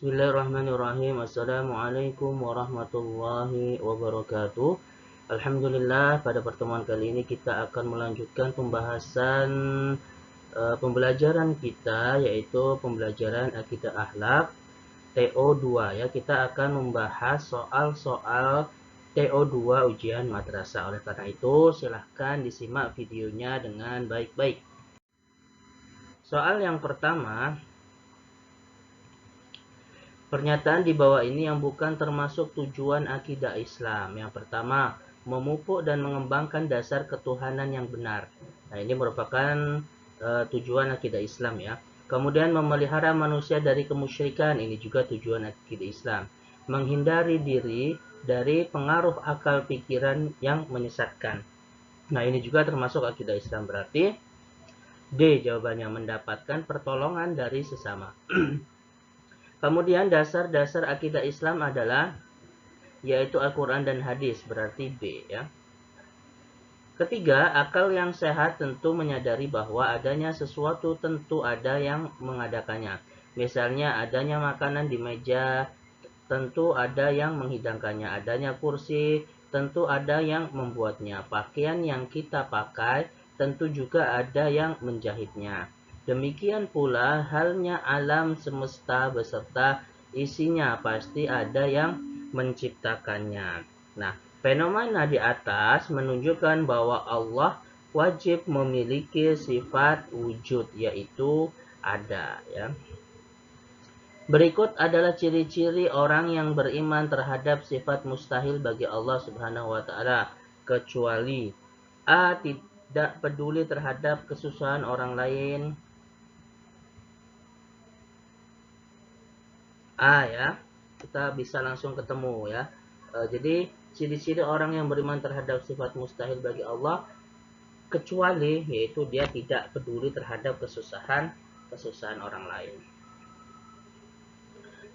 Bismillahirrahmanirrahim. Assalamualaikum warahmatullahi wabarakatuh. Alhamdulillah, pada pertemuan kali ini kita akan melanjutkan pembahasan pembelajaran kita, yaitu pembelajaran akidah akhlak TO2 ya. Kita akan membahas soal-soal TO2 ujian madrasah. Oleh karena itu, silahkan disimak videonya dengan baik-baik. Soal yang pertama, pernyataan di bawah ini yang bukan termasuk tujuan akidah Islam. Yang pertama, memupuk dan mengembangkan dasar ketuhanan yang benar. Nah, ini merupakan tujuan akidah Islam ya. Kemudian memelihara manusia dari kemusyrikan, ini juga tujuan akidah Islam. Menghindari diri dari pengaruh akal pikiran yang menyesatkan. Nah, ini juga termasuk akidah Islam. Berarti D jawabannya, mendapatkan pertolongan dari sesama. Kemudian dasar-dasar akidah Islam adalah yaitu Al-Quran dan hadis, berarti B ya. Ketiga, akal yang sehat tentu menyadari bahwa adanya sesuatu tentu ada yang mengadakannya. Misalnya adanya makanan di meja, tentu ada yang menghidangkannya. Adanya kursi, tentu ada yang membuatnya. Pakaian yang kita pakai, tentu juga ada yang menjahitnya. Demikian pula halnya alam semesta beserta isinya, pasti ada yang menciptakannya. Nah, fenomena di atas menunjukkan bahwa Allah wajib memiliki sifat wujud, yaitu ada ya. Berikut adalah ciri-ciri orang yang beriman terhadap sifat mustahil bagi Allah Subhanahu wa taala, kecuali A. Tidak peduli terhadap kesusahan orang lain. A ya. Kita bisa langsung ketemu ya. Jadi ciri-ciri orang yang beriman terhadap sifat mustahil bagi Allah, kecuali yaitu dia tidak peduli terhadap kesusahan orang lain.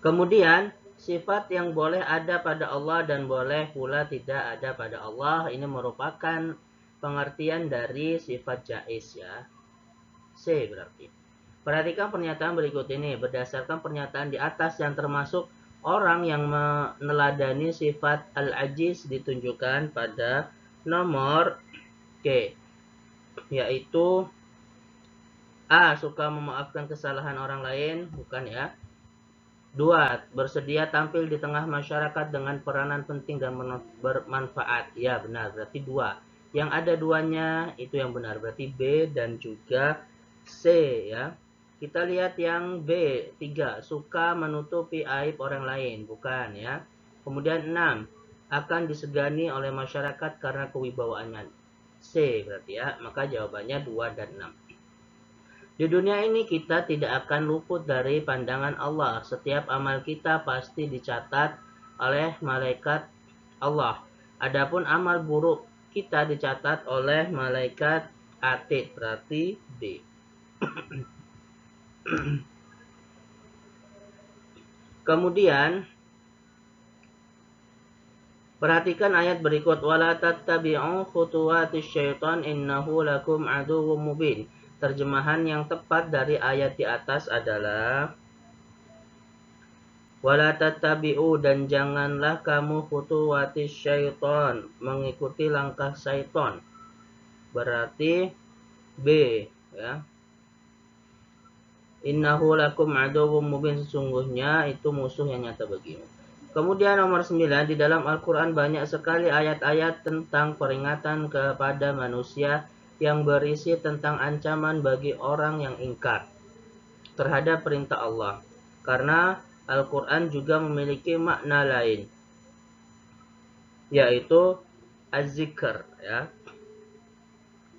Kemudian sifat yang boleh ada pada Allah dan boleh pula tidak ada pada Allah, ini merupakan pengertian dari sifat jaiz ya. C berarti. Perhatikan pernyataan berikut ini. Berdasarkan pernyataan di atas yang termasuk orang yang meneladani sifat al-ajiz ditunjukkan pada nomor K, yaitu A. Suka memaafkan kesalahan orang lain, bukan ya. 2. Bersedia tampil di tengah masyarakat dengan peranan penting dan bermanfaat. Ya, benar. Berarti 2. Yang ada duanya itu yang benar. Berarti B dan juga C ya. Kita lihat yang B. 3. Suka menutupi aib orang lain. Bukan ya. Kemudian 6. Akan disegani oleh masyarakat karena kewibawaannya. C berarti ya. Maka jawabannya 2 dan 6. Di dunia ini kita tidak akan luput dari pandangan Allah. Setiap amal kita pasti dicatat oleh malaikat Allah. Adapun amal buruk kita dicatat oleh malaikat atid, berarti D. Kemudian perhatikan ayat berikut, wala tattabi'u khutuwatis syaitan innahu lakum aduwwum mubin. Terjemahan yang tepat dari ayat di atas adalah wala tattabi'u, dan janganlah kamu khutuwatis syaitan, mengikuti langkah syaitan. Berarti B ya. Innahu lakum aduwwum mubin, sesungguhnya itu musuh yang nyata bagimu. Kemudian nomor 9, di dalam Al-Quran banyak sekali ayat-ayat tentang peringatan kepada manusia yang berisi tentang ancaman bagi orang yang ingkar terhadap perintah Allah. Karena Al-Quran juga memiliki makna lain, yaitu az-zikr ya,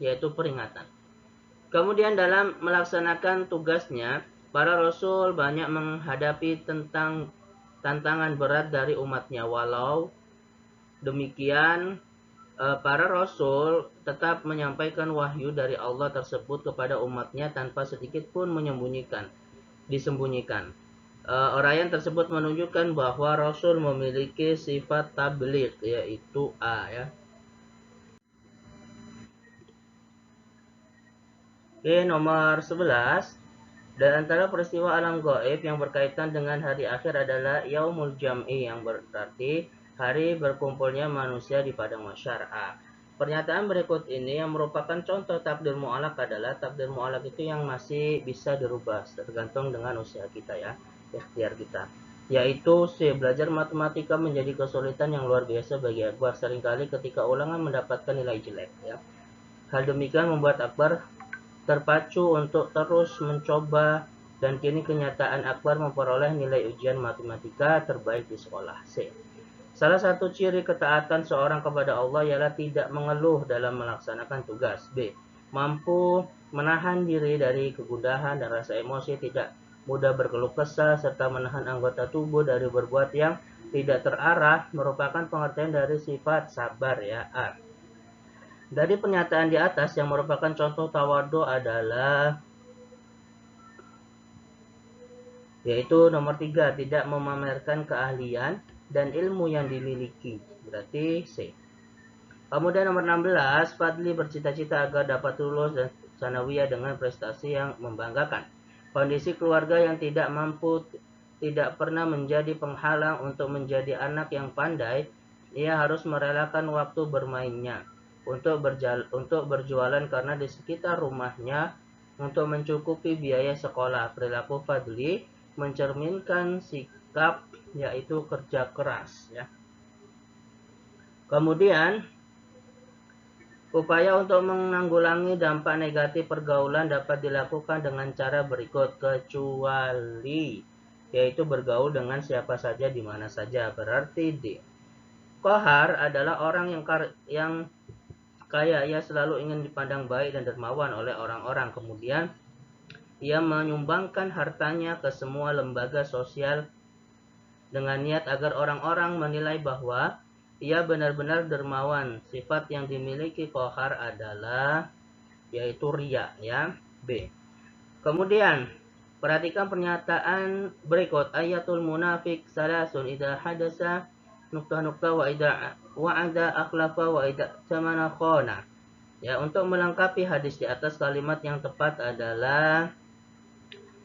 yaitu peringatan. Kemudian dalam melaksanakan tugasnya, para rasul banyak menghadapi tentang tantangan berat dari umatnya. Walau demikian, para rasul tetap menyampaikan wahyu dari Allah tersebut kepada umatnya tanpa sedikit pun disembunyikan. Uraian tersebut menunjukkan bahwa rasul memiliki sifat tabligh, yaitu A ya. Oke, nomor 11. Dan antara peristiwa alam gaib yang berkaitan dengan hari akhir adalah Yaumul Jam'i, yang berarti hari berkumpulnya manusia di padang mahsyar. Pernyataan berikut ini yang merupakan contoh takdir mu'alak adalah takdir mu'alak itu yang masih bisa dirubah tergantung dengan usia kita ya, ikhtiar kita. Yaitu C. Belajar matematika menjadi kesulitan yang luar biasa bagi Akbar. Seringkali ketika ulangan mendapatkan nilai jelek ya. Hal demikian membuat Akbar terpacu untuk terus mencoba, dan kini kenyataan Akbar memperoleh nilai ujian matematika terbaik di sekolah. C. Salah satu ciri ketaatan seorang kepada Allah ialah tidak mengeluh dalam melaksanakan tugas. B. Mampu menahan diri dari kegundahan dan rasa emosi, tidak mudah berkeluh kesah, serta menahan anggota tubuh dari berbuat yang tidak terarah, merupakan pengertian dari sifat sabar ya. Dari pernyataan di atas yang merupakan contoh tawadhu adalah yaitu nomor 3, tidak memamerkan keahlian dan ilmu yang dimiliki. Berarti C. Kemudian nomor 16, Fadli bercita-cita agar dapat lulus dan sanawiyah dengan prestasi yang membanggakan. Kondisi keluarga yang tidak mampu tidak pernah menjadi penghalang untuk menjadi anak yang pandai. Ia harus merelakan waktu bermainnya untuk berjualan karena di sekitar rumahnya untuk mencukupi biaya sekolah. Perilaku Fadli mencerminkan sikap yaitu kerja keras ya. Kemudian upaya untuk menanggulangi dampak negatif pergaulan dapat dilakukan dengan cara berikut, kecuali yaitu bergaul dengan siapa saja di mana saja. Berarti D. Kohar adalah orang yang kaya. Ia selalu ingin dipandang baik dan dermawan oleh orang-orang. Kemudian ia menyumbangkan hartanya ke semua lembaga sosial dengan niat agar orang-orang menilai bahwa ia benar-benar dermawan. Sifat yang dimiliki Kohar adalah yaitu riya ya. B. Kemudian perhatikan pernyataan berikut. Ayatul munafik salasun idza hadasa nukta-nukta wa idza wa'ada akhlafa wa idza tamana khana. Ya, untuk melengkapi hadis di atas, kalimat yang tepat adalah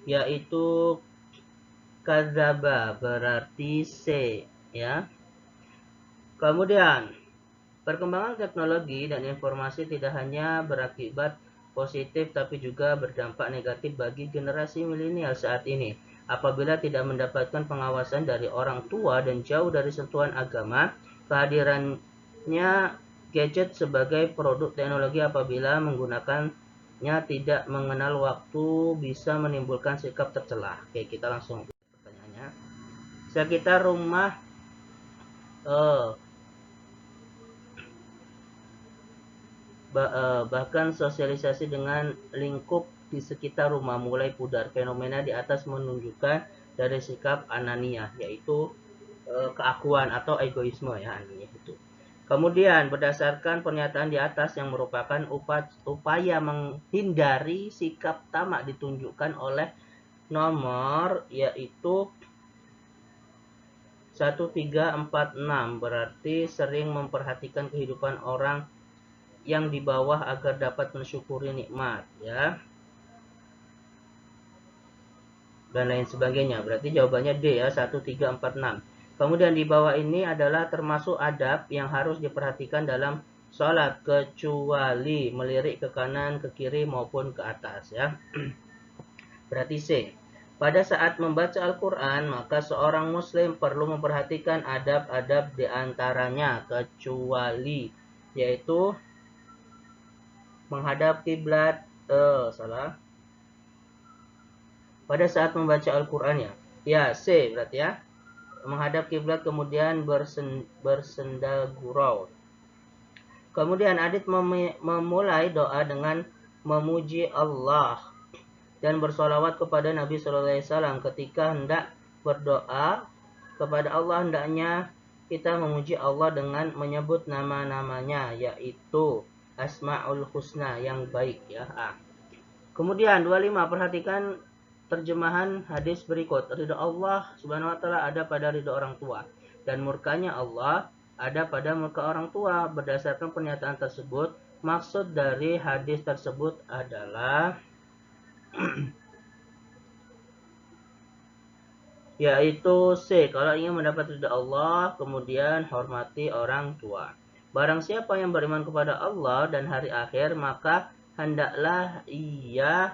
yaitu kadzaba, berarti C ya. Kemudian perkembangan teknologi dan informasi tidak hanya berakibat positif tapi juga berdampak negatif bagi generasi milenial saat ini. Apabila tidak mendapatkan pengawasan dari orang tua dan jauh dari sentuhan agama, kehadirannya gadget sebagai produk teknologi apabila menggunakannya tidak mengenal waktu bisa menimbulkan sikap tercela. Oke, kita langsung pertanyaannya. Sekitar rumah bahkan sosialisasi dengan lingkup di sekitar rumah mulai pudar. Fenomena di atas menunjukkan dari sikap anania, yaitu keakuan atau egoisme ya, anania itu. Kemudian berdasarkan pernyataan di atas yang merupakan upaya menghindari sikap tamak ditunjukkan oleh nomor yaitu 1346, berarti sering memperhatikan kehidupan orang yang di bawah agar dapat mensyukuri nikmat ya, dan lain sebagainya. Berarti jawabannya D ya, 1346. Kemudian di bawah ini adalah termasuk adab yang harus diperhatikan dalam sholat, kecuali melirik ke kanan, ke kiri maupun ke atas ya. Berarti C. Pada saat membaca Al-Quran, maka seorang muslim perlu memperhatikan adab-adab diantaranya, kecuali yaitu menghadap kiblat, pada saat membaca Al-Quran ya. Ya, C berarti ya. Menghadap kiblat kemudian bersendal gurau. Kemudian adit memulai doa dengan memuji Allah dan bersolawat kepada Nabi SAW. Ketika hendak berdoa kepada Allah, hendaknya kita memuji Allah dengan menyebut nama-namanya, yaitu Asma'ul Husna, yang baik ya. Kemudian 25, perhatikan terjemahan hadis berikut. Ridho Allah Subhanahu wa taala ada pada ridho orang tua, dan murkanya Allah ada pada murka orang tua. Berdasarkan pernyataan tersebut, maksud dari hadis tersebut adalah Yaitu C. Kalau ingin mendapat ridha Allah, kemudian hormati orang tua. Barang siapa yang beriman kepada Allah dan hari akhir, maka hendaklah ia,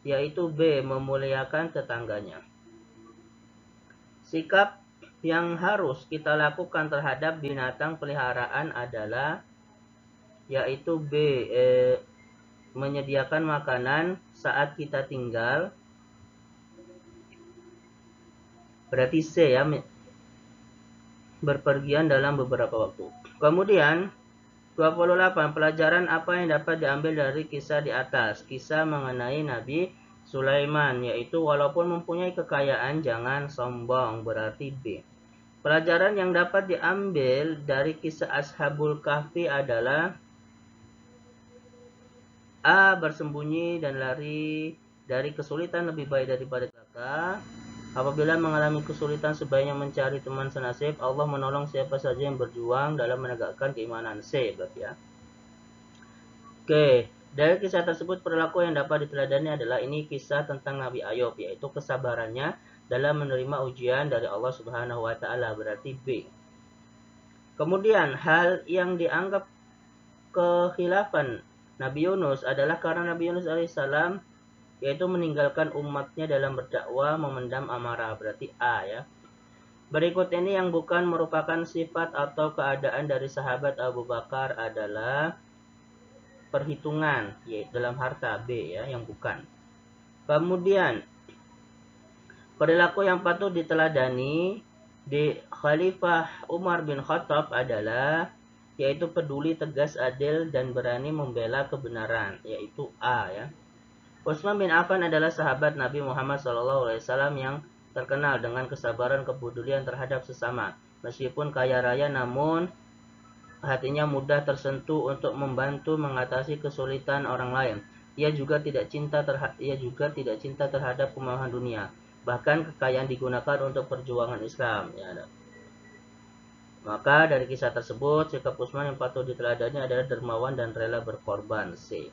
yaitu B, memuliakan tetangganya. Sikap yang harus kita lakukan terhadap binatang peliharaan adalah, yaitu B, menyediakan makanan saat kita tinggal. Berarti C ya, berpergian dalam beberapa waktu. Kemudian 28. Pelajaran apa yang dapat diambil dari kisah di atas? Kisah mengenai Nabi Sulaiman, yaitu walaupun mempunyai kekayaan jangan sombong, berarti B. Pelajaran yang dapat diambil dari kisah Ashabul Kahfi adalah A. Bersembunyi dan lari dari kesulitan lebih baik daripada celaka. Apabila mengalami kesulitan sebaiknya mencari teman senasib. Allah menolong siapa saja yang berjuang dalam menegakkan keimanan. C berarti ya. Oke, dari kisah tersebut perilaku yang dapat diteladani adalah ini kisah tentang Nabi Ayub, yaitu kesabarannya dalam menerima ujian dari Allah Subhanahu wa taala, berarti B. Kemudian hal yang dianggap kekhilafan Nabi Yunus adalah karena Nabi Yunus alaihissalam yaitu meninggalkan umatnya dalam berdakwah memendam amarah, berarti A ya. Berikut ini yang bukan merupakan sifat atau keadaan dari sahabat Abu Bakar adalah perhitungan, yaitu dalam harta, B ya, yang bukan. Kemudian perilaku yang patut diteladani di Khalifah Umar bin Khattab adalah yaitu peduli, tegas, adil, dan berani membela kebenaran, yaitu A ya. Utsman bin Affan adalah sahabat Nabi Muhammad SAW yang terkenal dengan kesabaran kepedulian terhadap sesama. Meskipun kaya raya namun hatinya mudah tersentuh untuk membantu mengatasi kesulitan orang lain. Ia juga tidak cinta terhadap kemewahan dunia. Bahkan kekayaan digunakan untuk perjuangan Islam. Ya, maka dari kisah tersebut, sikap Utsman yang patut diteladani adalah dermawan dan rela berkorban. C.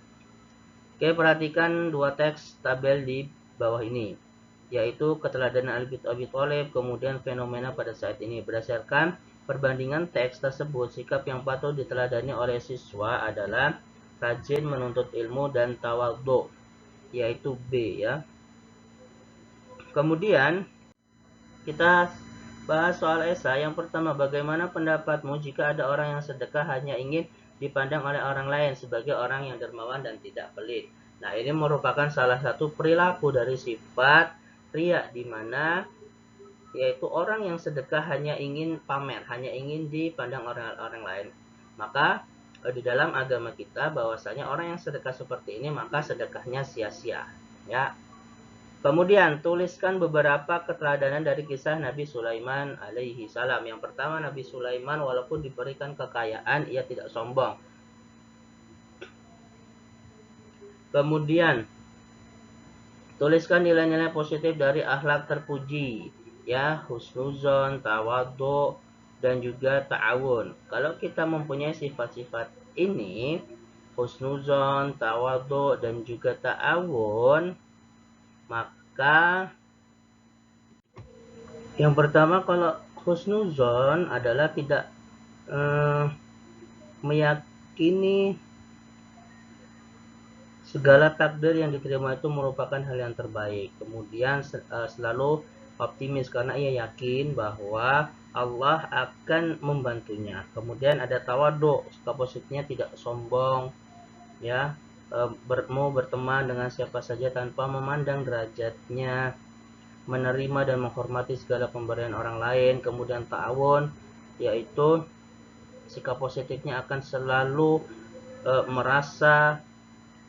Oke, perhatikan dua teks tabel di bawah ini, yaitu keteladanan Ali bin Abi Thalib, kemudian fenomena pada saat ini. Berdasarkan perbandingan teks tersebut, sikap yang patut diteladani oleh siswa adalah rajin menuntut ilmu dan tawadhu, yaitu B ya. Kemudian kita bahas soal esai. Yang pertama, bagaimana pendapatmu jika ada orang yang sedekah hanya ingin dipandang oleh orang lain sebagai orang yang dermawan dan tidak pelit? Nah, ini merupakan salah satu perilaku dari sifat riya, di mana yaitu orang yang sedekah hanya ingin pamer, hanya ingin dipandang orang lain. Maka di dalam agama kita bahwasanya orang yang sedekah seperti ini maka sedekahnya sia-sia. Ya. Kemudian tuliskan beberapa keteladanan dari kisah Nabi Sulaiman alaihi salam. Yang pertama, Nabi Sulaiman walaupun diberikan kekayaan ia tidak sombong. Kemudian tuliskan nilai-nilai positif dari akhlak terpuji, ya, husnuzon, tawadhu, dan juga ta'awun. Kalau kita mempunyai sifat-sifat ini, husnuzon, tawadhu, dan juga ta'awun, maka yang pertama, kalau husnuzon adalah tidak meyakini segala takdir yang diterima itu merupakan hal yang terbaik. Kemudian selalu optimis karena ia yakin bahwa Allah akan membantunya. Kemudian ada tawadhu, sikap positifnya tidak sombong, ya, mau berteman dengan siapa saja tanpa memandang derajatnya, menerima dan menghormati segala pemberian orang lain. Kemudian ta'awun, yaitu sikap positifnya akan selalu merasa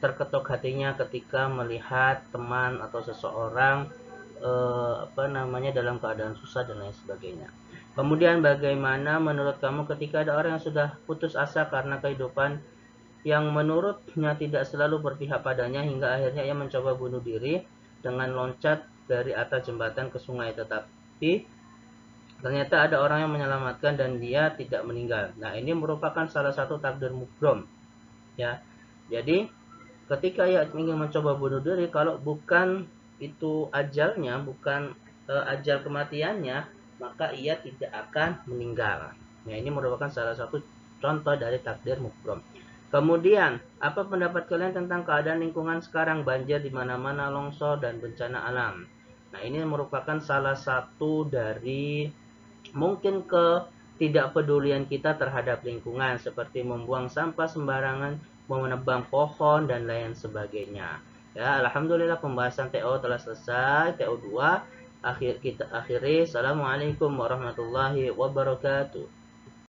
terketuk hatinya ketika melihat teman atau seseorang dalam keadaan susah dan lain sebagainya. Kemudian bagaimana menurut kamu ketika ada orang yang sudah putus asa karena kehidupan yang menurutnya tidak selalu berpihak padanya hingga akhirnya ia mencoba bunuh diri dengan loncat dari atas jembatan ke sungai, tetapi ternyata ada orang yang menyelamatkan dan dia tidak meninggal. Nah, ini merupakan salah satu takdir mubrom, ya. Jadi ketika ia ingin mencoba bunuh diri, kalau bukan itu ajalnya, bukan ajal kematiannya, maka ia tidak akan meninggal. Nah, ini merupakan salah satu contoh dari takdir mubrom. Kemudian, apa pendapat kalian tentang keadaan lingkungan sekarang, banjir di mana-mana, longsor dan bencana alam? Nah, ini merupakan salah satu dari mungkin ketidakpedulian kita terhadap lingkungan, seperti membuang sampah sembarangan, menebang pohon dan lain sebagainya. Ya, alhamdulillah pembahasan TO telah selesai, TO 2. Kita akhiri. Assalamualaikum warahmatullahi wabarakatuh.